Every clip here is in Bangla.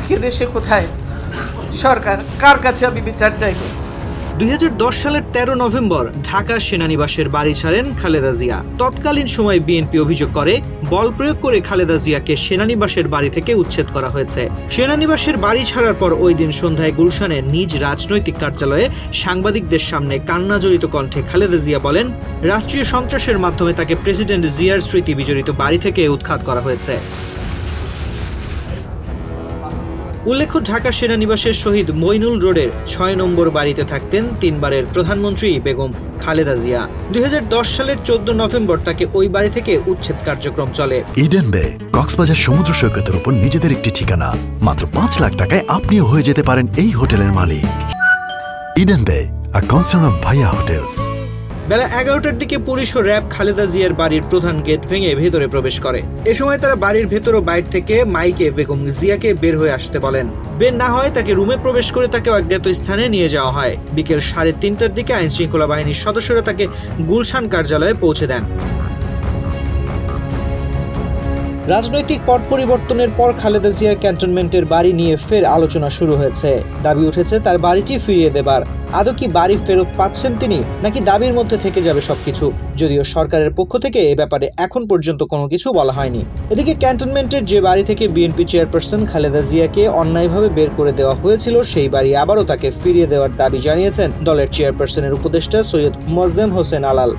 আজকে দেশে কোথায় সরকার, কার কাছে আমি বিচার চাইব? 2010 সালের 13 নভেম্বর ঢাকা সেনানিবাসের বাড়ি ছাড়েন খালেদা জিয়া। তৎকালীন সময় বিএনপি অভিযোগ করে বল প্রয়োগ করে খালেদা জিয়াকে সেনানিবাসের বাড়ি থেকে উচ্ছেদ করা হয়েছে। সেনানিবাসের বাড়ি ছাড়ার পর ওই দিন সন্ধ্যায় গুলশানে নিজ রাজনৈতিক কার্যালয়ে সাংবাদিকদের সামনে কান্নাজড়িত কণ্ঠে খালেদা জিয়া বলেন, রাষ্ট্রীয় সন্ত্রাসের মাধ্যমে তাকে প্রেসিডেন্ট জিয়ার স্মৃতি বিজড়িত বাড়ি থেকে উৎখাত করা হয়েছে। উল্লেখ্য, ঢাকা সেনানিবাসের শহীদ মইনুল রোডের 6 নম্বর বাড়িতে থাকতেন 3 বারের প্রধানমন্ত্রী বেগম খালেদা জিয়া। 2010 সালের 14 নভেম্বর তাকে ওই বাড়ি থেকে উচ্ছেদ কার্যক্রম চলে। ইডেন বে কক্সবাজার সমুদ্র সৈকতের উপর নিজেদের একটি ঠিকানা। মাত্র 5 লাখ টাকায় আপনিও হয়ে যেতে পারেন এই হোটেলের মালিক। ইডেন বে, আ কনসার্ন অফ ভাইয়া হোটেলস। বেলা 11টার দিকে পুলিশ ও র্যাব খালেদা জিয়ার বাড়ির প্রধান গেট ভেঙে ভেতরে প্রবেশ করে। এ সময় তারা বাড়ির ভেতর ও বাইরে থেকে মাইকে বেগম জিয়াকে বের হয়ে আসতে বলেন। বের না হয় তাকে রুমে প্রবেশ করে তাকে অজ্ঞাত স্থানে নিয়ে যাওয়া হয়। বিকেল 3:30টার দিকে আইন শৃঙ্খলা বাহিনীর সদস্যরা তাকে গুলশান কার্যালয়ে পৌঁছে দেন। রাজনৈতিক পট পরিবর্তনের পর খালেদা জিয়ার ক্যান্টনমেন্টের বাড়ি নিয়ে ফের আলোচনা শুরু হয়েছে। দাবি উঠেছে তার বাড়িটি ফিরিয়ে দেবার। আদৌ কি বাড়ি ফেরত পাচ্ছেন তিনি, নাকি দাবির মধ্যে থেকে যাবে সবকিছু? যদিও সরকারের পক্ষ থেকে এ ব্যাপারে এখন পর্যন্ত কোনো কিছু বলা হয়নি। এদিকে ক্যান্টনমেন্টের যে বাড়ি থেকে বিএনপি চেয়ারপারসন খালেদা জিয়াকে অন্যায়ভাবে বের করে দেওয়া হয়েছিল, সেই বাড়ি আবারও তাকে ফিরিয়ে দেওয়ার দাবি জানিয়েছেন দলের চেয়ারপারসনের উপদেষ্টা সৈয়দ মোয়াজ্জেম হোসেন আলাল।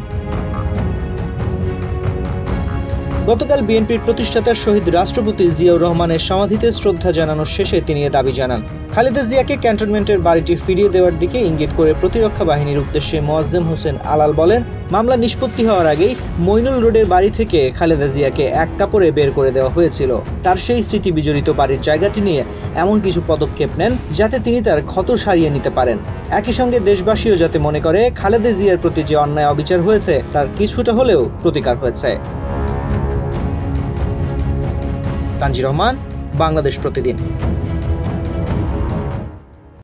গতকাল বিএনপির প্রতিষ্ঠাতা শহীদ রাষ্ট্রপতি জিয়াউর রহমানের সমাধিতে শ্রদ্ধা জানানোর শেষে তিনি এ দাবি জানান। খালেদা জিয়াকে ক্যান্টনমেন্টের বাড়িটি ফিরিয়ে দেওয়ার দিকে ইঙ্গিত করে প্রতিরক্ষা বাহিনীর উদ্দেশ্যে মোয়াজ্জেম হোসেন আলাল বলেন, মামলা নিষ্পত্তি হওয়ার আগেই মইনুল রোডের বাড়ি থেকে খালেদা জিয়াকে এক কাপড়ে বের করে দেওয়া হয়েছিল। তার সেই স্মৃতি বিজড়িত বাড়ির জায়গাটি নিয়ে এমন কিছু পদক্ষেপ নেন যাতে তিনি তার ক্ষত সারিয়ে নিতে পারেন। একই সঙ্গে দেশবাসীও যাতে মনে করে খালেদা জিয়ার প্রতি যে অন্যায় অবিচার হয়েছে তার কিছুটা হলেও প্রতিকার হয়েছে। তানজির রহমান, বাংলাদেশ প্রতিদিন।